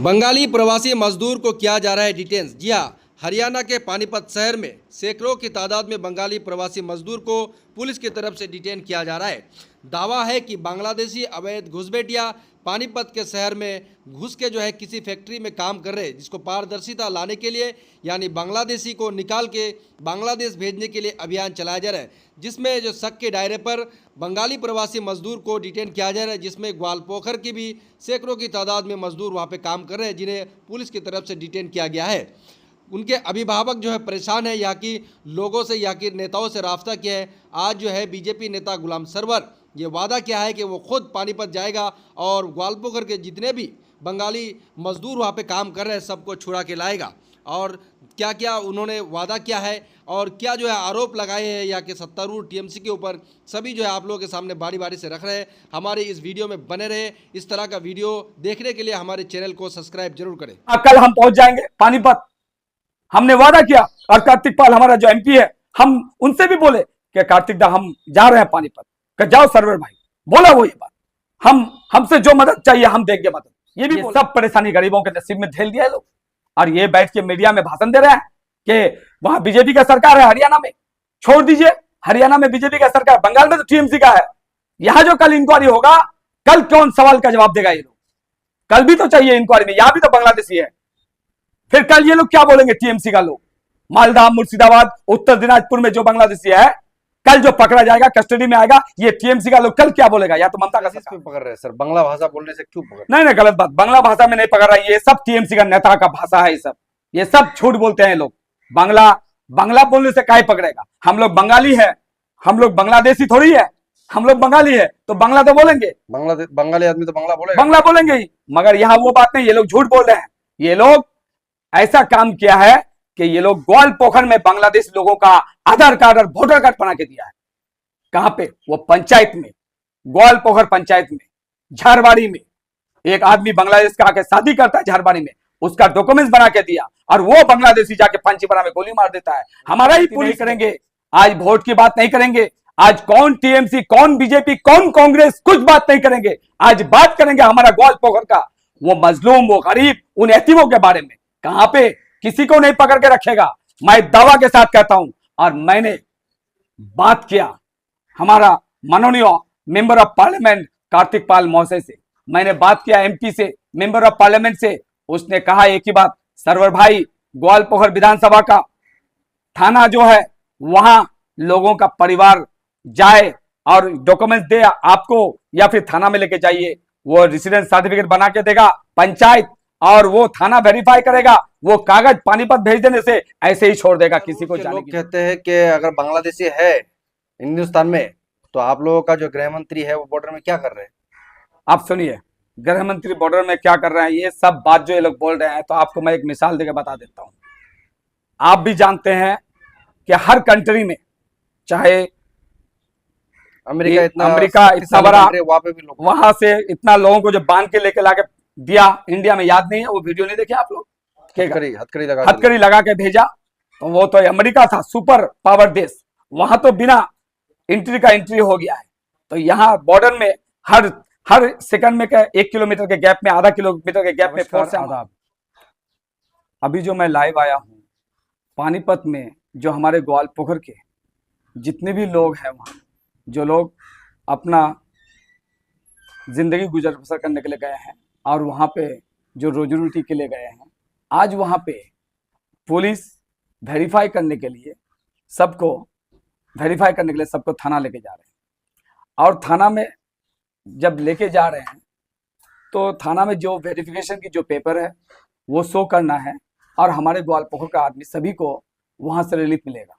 बंगाली प्रवासी मजदूर को किया जा रहा है डिटेन। जी हाँ, हरियाणा के पानीपत शहर में सैकड़ों की तादाद में बंगाली प्रवासी मजदूर को पुलिस की तरफ से डिटेन किया जा रहा है। दावा है कि बांग्लादेशी अवैध घुसपैठिया पानीपत के शहर में घुस के किसी फैक्ट्री में काम कर रहे हैं, जिसको पारदर्शिता लाने के लिए यानी बांग्लादेशी को निकाल के बांग्लादेश भेजने के लिए अभियान चलाया जा रहा है, जिसमें जो शक के दायरे पर बंगाली प्रवासी मजदूर को डिटेन किया जा रहा है, जिसमें ग्वालपोखर की भी सैकड़ों की तादाद में मजदूर वहाँ पे काम कर रहे हैं, जिन्हें पुलिस की तरफ से डिटेन किया गया है। उनके अभिभावक परेशान है, यहाँ की लोगों से, यहाँ की नेताओं से राब्ता किया है। आज बीजेपी नेता गुलाम सरवर ये वादा किया है कि वो खुद पानीपत जाएगा और ग्वालपोखर के जितने भी बंगाली मजदूर वहाँ पे काम कर रहे हैं सबको छुड़ा के लाएगा। और क्या क्या उन्होंने वादा किया है और क्या आरोप लगाए हैं यहाँ के सत्तारूढ़ टीएमसी के ऊपर, सभी आप लोगों के सामने बारी बारी से रख रहे हैं। हमारे इस वीडियो में बने रहे। इस तरह का वीडियो देखने के लिए हमारे चैनल को सब्सक्राइब जरूर करें। कल हम पहुंच जाएंगे पानीपत, हमने वादा किया। और कार्तिक पाल हमारा जो एमपी है, हम उनसे भी बोले कि कार्तिक दा हम जा रहे हैं पानीपत, कि जाओ सरवर भाई, बोला वो ये बात, हमसे जो मदद चाहिए हम देंगे मदद। ये भी सब परेशानी गरीबों के नसीब में झेल दिया है लोग। और ये बैठ के मीडिया में भाषण दे रहे हैं कि वहां बीजेपी का सरकार है, हरियाणा में छोड़ दीजिए, हरियाणा में बीजेपी का सरकार, बंगाल में तो टीएमसी का है। यहां जो कल इंक्वायरी होगा, कल कौन सवाल का जवाब देगा ये लोग? कल भी तो चाहिए इंक्वायरी में, यहां भी तो बांग्लादेशी है। फिर कल ये लोग क्या बोलेंगे? टीएमसी का लोग मालदा, मुर्शिदाबाद, उत्तर दिनाजपुर में जो बांग्लादेशी है, कल जो पकड़ा जाएगा, कस्टडी में आएगा, ये टीएमसी का लोग कल क्या बोलेगा? या तो ममता का क्यों पकड़ रहे हैं सर? बांग्ला भाषा बोलने से क्यों पकड़? नहीं नहीं, गलत बात, बांग्ला भाषा में नहीं पकड़ रहा है, ये सब टीएमसी का नेता का भाषा है। ये सब झूठ बोलते हैं लोग। बांग्ला बोलने से काहे पकड़ेगा? हम लोग बंगाली है, हम लोग बांग्लादेशी थोड़ी है, हम लोग बंगाली है तो बांग्ला तो बोलेंगे। बंगाली आदमी तो बांग्ला बोलेंगे ही। मगर यहाँ वो बात नहीं, ये लोग झूठ बोल रहे हैं। ये लोग ऐसा काम किया है कि ये लोग ग्वालपोखर में बांग्लादेश लोगों का आधार कार्ड और वोटर कार्ड बना के दिया है। कहां पे? वो पंचायत में, ग्वालपोखर पंचायत में, झारवाड़ी में। एक आदमी बांग्लादेश का आके शादी करता है झारवाड़ी में, उसका डॉक्यूमेंट्स बना के दिया, और वो बांग्लादेशी जाके पंचीपरा में गोली मार देता है। हमारा ही पुलिस करेंगे। आज वोट की बात नहीं करेंगे, आज कौन टीएमसी, कौन बीजेपी, कौन कांग्रेस, कुछ बात नहीं करेंगे। आज बात करेंगे हमारा ग्वालपोखर का, वो मजलूम, वो गरीब, उन यतीमों के बारे में। कहां पे? किसी को नहीं पकड़ के रखेगा, मैं दावा के साथ कहता हूं। और मैंने बात किया हमारा माननीय मेंबर ऑफ पार्लियामेंट कार्तिक पाल महोदय से, मैंने बात किया एमपी से, मेंबर ऑफ पार्लियामेंट से। उसने कहा एक ही बात, सरवर भाई, ग्वालपोखर विधानसभा का थाना जो है, वहां लोगों का परिवार जाए और डॉक्यूमेंट्स दे आपको, या फिर थाना में लेके जाइए, वो रेसिडेंस सर्टिफिकेट बना के देगा पंचायत, और वो थाना वेरीफाई करेगा। वो कागज पानीपत भेज देने से ऐसे ही छोड़ देगा किसी को। लोग कहते हैं कि अगर बांग्लादेशी है हिंदुस्तान में, तो आप लोगों का जो गृह मंत्री है वो बॉर्डर में क्या कर रहे हैं? आप सुनिए, गृह मंत्री बॉर्डर में क्या कर रहे हैं, ये सब बात जो ये लोग बोल रहे हैं, तो आपको मैं एक मिसाल देकर बता देता हूं। आप भी जानते हैं कि हर कंट्री में, चाहे अमेरिका इतना बड़ा, वहां पे भी लोग, वहां से इतना लोगों को जो बांध के लेके लाके दिया इंडिया में, याद नहीं है? वो वीडियो नहीं देखे आप लोग? हथकड़ी लगा के भेजा, तो वो तो अमेरिका था, सुपर पावर देश, वहां तो बिना एंट्री का एंट्री हो गया है। तो यहाँ बॉर्डर में हर सेकंड में 1 किलोमीटर के गैप में, आधा किलोमीटर के गैप में फोर्स है। अभी जो मैं लाइव आया हूँ पानीपत में, जो हमारे ग्वालपोखर के जितने भी लोग हैं, वहां जो लोग अपना जिंदगी गुजर बसर करने के लिए गए हैं, और वहां पे जो रोजी रोटी के लिए गए हैं, आज वहां पे पुलिस वेरीफाई करने के लिए सबको थाना लेके जा रहे हैं। और थाना में जब लेके जा रहे हैं, तो थाना में जो वेरिफिकेशन की जो पेपर है वो शो करना है, और हमारे ग्वालपोखर का आदमी सभी को वहां से रिलीफ मिलेगा।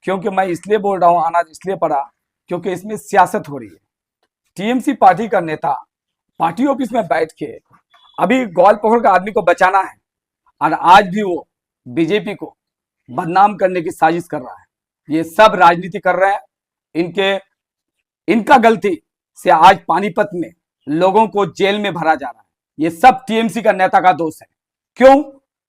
क्योंकि मैं इसलिए बोल रहा हूँ, आना इसलिए पड़ा क्योंकि इसमें सियासत हो रही है। टीएमसी पार्टी का नेता पार्टी ऑफिस में बैठ के अभी ग्वालपोखर का आदमी को बचाना है, और आज भी वो बीजेपी को बदनाम करने की साजिश कर रहा है। ये सब राजनीति कर रहे हैं। इनका गलती से आज पानीपत में लोगों को जेल में भरा जा रहा है। ये सब टीएमसी का नेता का दोष है। क्यों?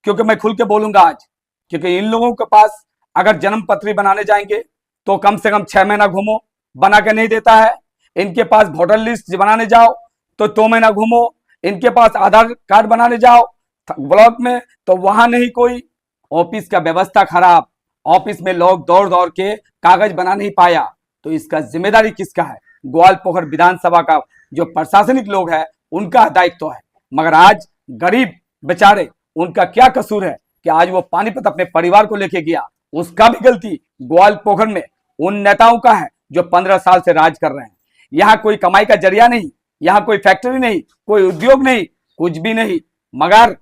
क्योंकि मैं खुल के बोलूंगा आज, क्योंकि इन लोगों के पास अगर जन्म पत्री बनाने जाएंगे तो कम से कम 6 महीना घूमो, बना के नहीं देता है। इनके पास वोटर लिस्ट बनाने जाओ तो 2 महीना घूमो, इनके पास आधार कार्ड बनाने जाओ ब्लॉक में, तो वहां नहीं कोई, ऑफिस का व्यवस्था खराब, ऑफिस में लोग दौड़ दौड़ के कागज बना नहीं पाया, तो इसका जिम्मेदारी किसका है? ग्वालपोखर विधानसभा का जो प्रशासनिक लोग है उनका दायित्व है। मगर आज गरीब बेचारे, उनका क्या कसूर है कि आज वो पानीपत अपने परिवार को लेके गया? उसका भी गलती ग्वालपोखर में उन नेताओं का है जो 15 साल से राज कर रहे हैं। यहाँ कोई कमाई का जरिया नहीं, यहाँ कोई फैक्ट्री नहीं, कोई उद्योग नहीं, कुछ भी नहीं। मगर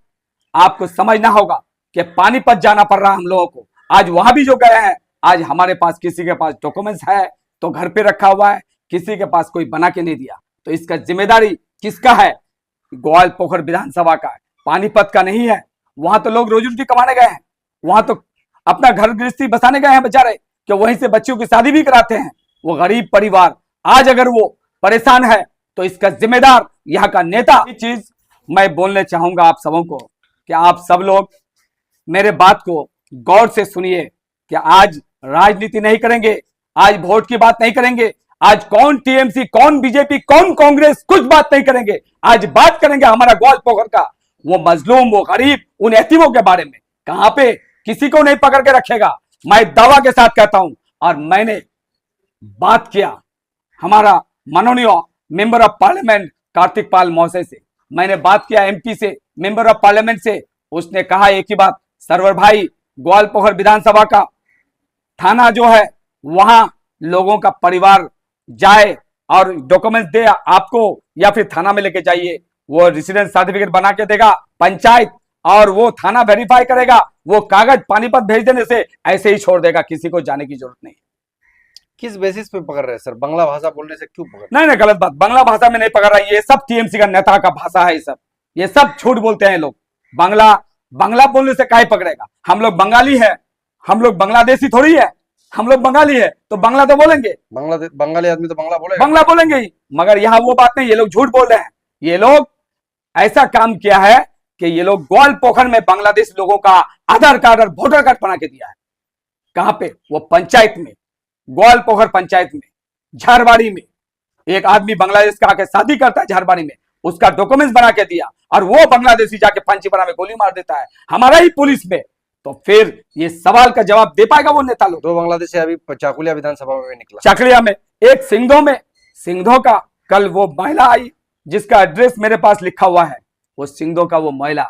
आपको समझना होगा कि पानीपत जाना पड़ रहा हम लोगों को। आज वहां भी जो गए हैं, आज हमारे पास किसी के पास डॉक्यूमेंट्स है तो घर पे रखा हुआ है, किसी के पास कोई बना के नहीं दिया, तो इसका जिम्मेदारी किसका है? ग्वालपोखर विधानसभा का है, पानीपत का नहीं है। वहां तो लोग रोजी रोटी कमाने गए हैं, वहां तो अपना घर गृहस्थी बसाने गए हैं बेचारे, कि वहीं से बच्चों की शादी भी कराते हैं। वो गरीब परिवार आज अगर वो परेशान है तो इसका जिम्मेदार यहाँ का नेता। ये चीज मैं बोलने चाहूंगा आप सबों को कि आप सब लोग मेरे बात को गौर से सुनिए कि आज राजनीति नहीं करेंगे, आज वोट की बात नहीं करेंगे, आज कौन टीएमसी, कौन बीजेपी, कौन कांग्रेस, कुछ बात नहीं करेंगे। आज बात करेंगे हमारा ग्वालपोखर का वो मजलूम, वो गरीब, उन यतीमों के बारे में। कहां पे किसी को नहीं पकड़ के रखेगा, मैं दावा के साथ कहता हूं। और मैंने बात किया हमारा माननीय मेंबर ऑफ पार्लियामेंट कार्तिक पाल महोदय से, मैंने बात किया एमपी से, मेंबर ऑफ पार्लियामेंट से। उसने कहा एक ही बात, सरवर भाई ग्वालपोखर विधानसभा का थाना जो है वहां लोगों का परिवार जाए और डॉक्यूमेंट्स दे आपको, या फिर थाना में लेके जाइए, वो रेसिडेंस सर्टिफिकेट बना के देगा पंचायत, और वो थाना वेरीफाई करेगा। वो कागज पानीपत भेज देने से ऐसे ही छोड़ देगा, किसी को जाने की जरूरत नहीं। किस बेसिस पे पकड़ रहे हैं सर? बांग्ला भाषा बोलने से क्यों पकड़? नहीं, गलत बात, बांग्ला भाषा में नहीं पकड़ रहा है, ये सब टीएमसी का नेता का भाषा है। ये सब झूठ बोलते हैं लोग। बांग्ला बोलने से काहे पकड़ेगा? हम लोग बंगाली है, हम लोग बांग्लादेशी थोड़ी है, हम लोग बंगाली है तो बांग्ला तो बोलेंगे। बंगाली आदमी तो बांग्ला बोलेंगे ही। मगर यहाँ वो बात नहीं, ये लोग झूठ बोल रहे हैं। ये लोग ऐसा काम किया है कि ये लोग ग्वालपोखर में बांग्लादेश लोगों का आधार कार्ड और वोटर कार्ड बना के दिया है। कहां पे? वो पंचायत में, ग्वालपोखर पंचायत में, झारवाड़ी में। एक आदमी बांग्लादेश का आके शादी करता है झारवाड़ी में, उसका डॉक्यूमेंट्स बना के दिया, और वो बांग्लादेशी जाके पंचीपरा में गोली मार देता है, हमारा ही पुलिस में। तो फिर ये सवाल का जवाब दे पाएगा वो नेता लोग? 2 बांग्लादेशी अभी चाकुलिया विधानसभा में निकला, चाकुलिया में, एक सिंघो में। सिंघो का कल वो महिला आई जिसका एड्रेस मेरे पास लिखा हुआ है, वो सिंघो का वो महिला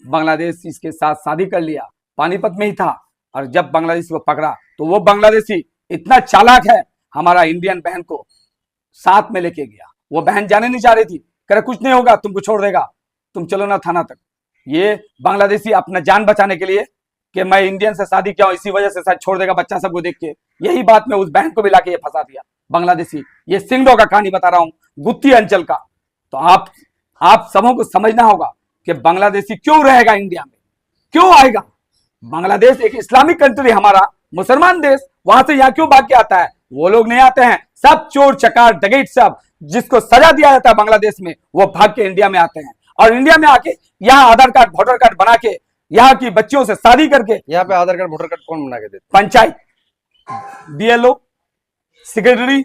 बांग्लादेशी के साथ शादी कर लिया, पानीपत में ही था। और जब बांग्लादेशी को पकड़ा तो वो बांग्लादेशी इतना चालाक है, हमारा इंडियन बहन को साथ में लेके गया। वो बहन जाने नहीं चाह रही थी, कह रहे कुछ नहीं होगा, तुमको छोड़ देगा, तुम चलो ना थाना तक। ये बांग्लादेशी अपना जान बचाने के लिए कि मैं इंडियन से शादी किया हूं, इसी वजह से शायद छोड़ देगा बच्चा सबको देख के, यही बात में उस बहन को भी लाके ये फंसा दिया बांग्लादेशी। ये सिंघो का कहानी बता रहा हूं, गुत्ती अंचल का। तो आप सबों को समझना होगा कि बांग्लादेशी क्यों रहेगा इंडिया में, क्यों आएगा? बांग्लादेश एक इस्लामिक कंट्री, हमारा मुसलमान देश, वहां से यहाँ क्यों भाग के आता है? वो लोग नहीं आते हैं, सब चोर चकार डकैत सब जिसको सजा दिया जाता है बांग्लादेश में, वो भाग के इंडिया में आते हैं। और इंडिया में आके यहाँ आधार कार्ड वोटर कार्ड बना के यहाँ की बच्चियों से शादी करके। यहाँ पे आधार कार्ड वोटर कार्ड कौन बना के देते? Panchayat, BLO, secretary.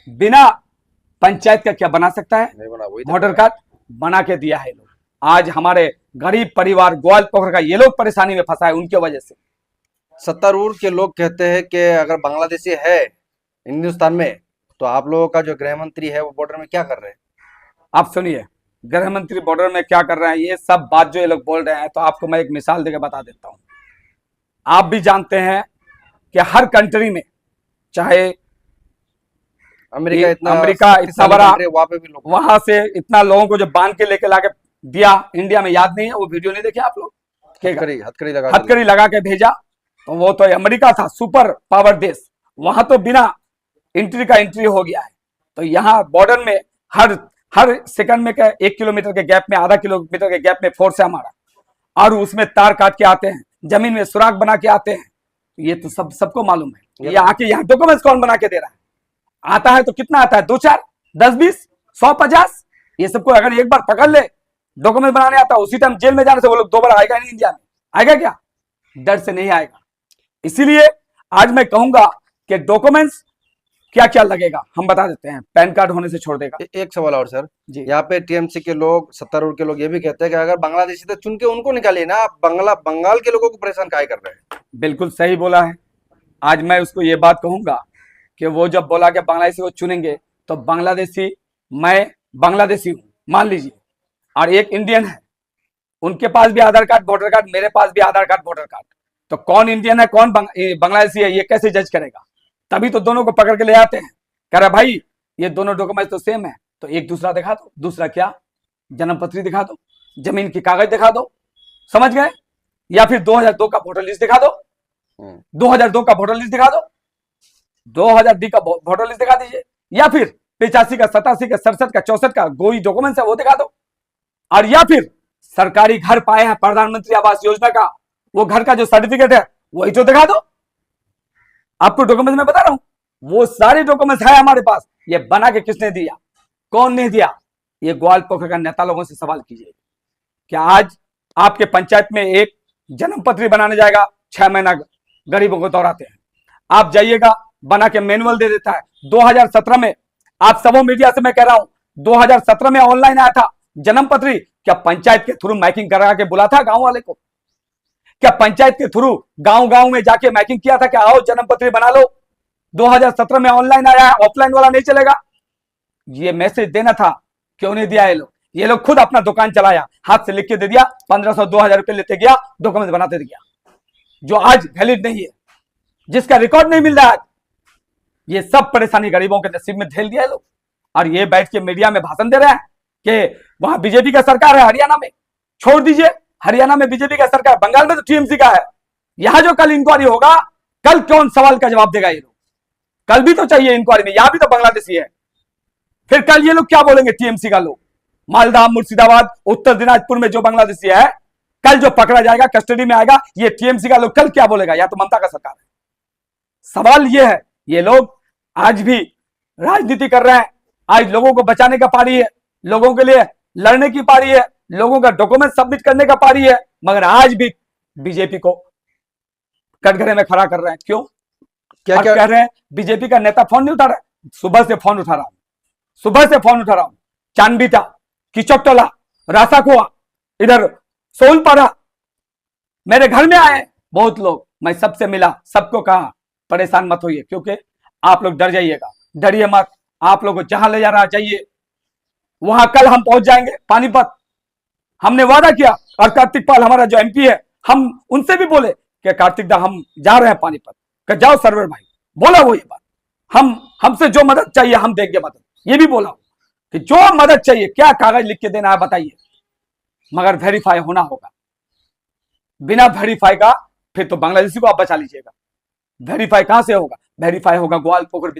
बिना पंचायत का क्या बना सकता है? नहीं बना, वही वोटर कार्ड बना के दिया है लोग। आज हमारे गरीब परिवार ग्वालपोखर का ये लोग परेशानी में फंसा है उनके वजह से। सत्तारूढ़ के लोग कहते हैं कि अगर बांग्लादेशी है हिंदुस्तान में तो आप लोगों का जो गृह मंत्री है वो बॉर्डर में क्या कर रहे हैं? आप सुनिए, गृह मंत्री बॉर्डर में क्या कर रहे हैं, ये सब बात जो ये लोग बोल रहे हैं, तो आपको मैं एक मिसाल देकर बता देता हूं। आप भी जानते हैं कि हर कंट्री में, चाहे अमेरिका इतना बड़ा, वहां पे भी लोग, वहां से इतना लोगों को जो बांध के लेके लाके दिया इंडिया में, याद नहीं है? वो वीडियो नहीं देखे आप लोग? हथकड़ी लगा के भेजा, तो वो तो अमेरिका था, सुपर पावर देश, वहां तो बिना एंट्री का एंट्री हो गया है। तो यहाँ बॉर्डर में हर सेकंड में 1 किलोमीटर के गैप में, आधा किलोमीटर के गैप में फोर्स है हमारा, और उसमें तार काट के आते हैं, जमीन में सुराख बना के आते हैं। ये तो सबको मालूम है। ये आके यहाँ डॉक्यूमेंट्स कौन बना के दे रहा है? आता है तो कितना आता है? 2 4 10 20 100 50, ये सबको अगर एक बार पकड़ ले, डॉक्यूमेंट बनाने आता है, उसी टाइम जेल में जाने से वो लोग दोबारा आएगा नहीं इंडिया में? आएगा क्या? डर से नहीं आएगा। इसीलिए आज मैं कहूंगा कि डॉक्यूमेंट्स क्या क्या लगेगा हम बता देते हैं। पैन कार्ड होने से छोड़ देगा। एक सवाल और सर, जी यहाँ पे टीएमसी के लोग, सत्तारूढ़ के लोग ये भी कहते हैं कि अगर बांग्लादेशी तो चुन के उनको निकालिए ना, आप बंगाल के लोगों को परेशान काहे कर रहे हैं? बिल्कुल सही बोला है। आज मैं उसको ये बात कहूंगा कि वो जब बोला कि बांग्लादेशी को चुनेंगे, तो बांग्लादेशी, मैं बांग्लादेशी हूं मान लीजिए, और एक इंडियन है, उनके पास भी आधार कार्ड वोटर कार्ड, मेरे पास भी आधार कार्ड वोटर कार्ड, तो कौन इंडियन है कौन बांग्लादेशी है ये कैसे जज करेगा? तभी तो दोनों को पकड़ के ले आते हैं, कह रहा भाई ये दोनों डॉक्यूमेंट तो सेम है, तो एक दूसरा दिखा दो। दूसरा क्या? जन्म पत्री दिखा दो, जमीन की कागज दिखा दो, समझ गए? या फिर 2002 का वोटर लिस्ट दिखा दो, 2002 का वोटर लिस्ट दिखा दो, 2000 का वोटर लिस्ट दिखा दीजिए, या फिर 85 का, 87 का, 67 का, 64 का कोई डॉक्यूमेंट है वो दिखा दो, और या फिर सरकारी घर पाए हैं प्रधानमंत्री आवास योजना का, वो घर का जो सर्टिफिकेट है वही तो दिखा दो। आपको डॉक्यूमेंट में बता रहा हूं, वो सारे डॉक्यूमेंट्स है हमारे पास। ये बना के किसने दिया, कौन नहीं दिया? ये ग्वालपोखर का नेता लोगों से सवाल कीजिए। क्या आज आपके पंचायत में एक जन्म पत्री बनाने जाएगा, 6 महीना गरीबों को दौड़ाते हैं, आप जाइएगा बना के मैनुअल दे देता है। 2017 में, आप सबों मीडिया से मैं कह रहा हूं, 2017 में ऑनलाइन आया था जन्म पत्री। क्या पंचायत के थ्रू मैकिंग करा के बुला था गांव वाले को? क्या पंचायत के थ्रू गांव गांव में जाके मैकिंग किया था कि आओ जन्म पत्री बना लो? 2017 में ऑनलाइन आया है, ऑफलाइन वाला नहीं चलेगा। ये मैसेज देना था, क्यों नहीं दिया? ये लोग खुद अपना दुकान चलाया, हाथ से लिख के दे दिया, 1500 2000 रुपए लेते गया, डॉक्यूमेंट बनाते गया, जो आज वैलिड नहीं है, जिसका रिकॉर्ड नहीं मिल रहा है। ये सब परेशानी गरीबों के नसीब में झेल दिया है लोग, और ये बैठ के मीडिया में भाषण दे रहे हैं कि वहां बीजेपी का सरकार है, हरियाणा में छोड़ दीजिए, हरियाणा में बीजेपी का सरकार, बंगाल में तो टीएमसी का है। यहां जो कल इंक्वायरी होगा, कल कौन सवाल का जवाब देगा? ये लोग कल भी तो चाहिए इंक्वायरी में, यहां भी तो बांग्लादेशी है। फिर कल ये लोग क्या बोलेंगे? टीएमसी का लोग मालदा, मुर्शिदाबाद, उत्तर दिनाजपुर में जो बांग्लादेशी है, कल जो पकड़ा जाएगा, कस्टडी में आएगा, ये टीएमसी का लोग कल क्या बोलेगा? या तो ममता का सरकार है। सवाल ये है, ये लोग आज भी राजनीति कर रहे हैं। आज लोगों को बचाने का पारी है, लोगों के लिए लड़ने की पारी है, लोगों का डॉक्यूमेंट सबमिट करने का पारी है, मगर आज भी बीजेपी को कटघरे में खड़ा कर रहे हैं। क्यों? क्या कह रहे हैं? बीजेपी का नेता फोन नहीं उठा रहा है। सुबह से फोन उठा रहा हूं, सुबह से फोन उठा रहा हूं। चांदबीटा, किचकटोला, रासाकुआ, इधर सोनपाड़ा, मेरे घर में आए बहुत लोग, मैं सबसे मिला, सबको कहा परेशान मत होइए, क्योंकि आप लोग डर जाइएगा, डरिए मत। आप लोगों को जहां ले जा रहा जाइए, वहां कल हम पहुंच जाएंगे पानीपत। हमने वादा किया, और कार्तिक पाल हमारा जो एमपी है, हम उनसे भी बोले कि कार्तिक दा हम जा रहे हैं पानीपत, कि जाओ सरवर भाई, बोला वो ये बात, हमसे जो मदद चाहिए हम देंगे मदद। ये भी बोला कि जो मदद चाहिए, क्या कागज लिख के देना है बताइए, मगर वेरीफाई होना होगा। बिना वेरीफाई का फिर तो बांग्लादेशी को आप बचा लीजिएगा, वेरीफाई कहां से होगा? वेरीफाई होगा ग्वालपोखर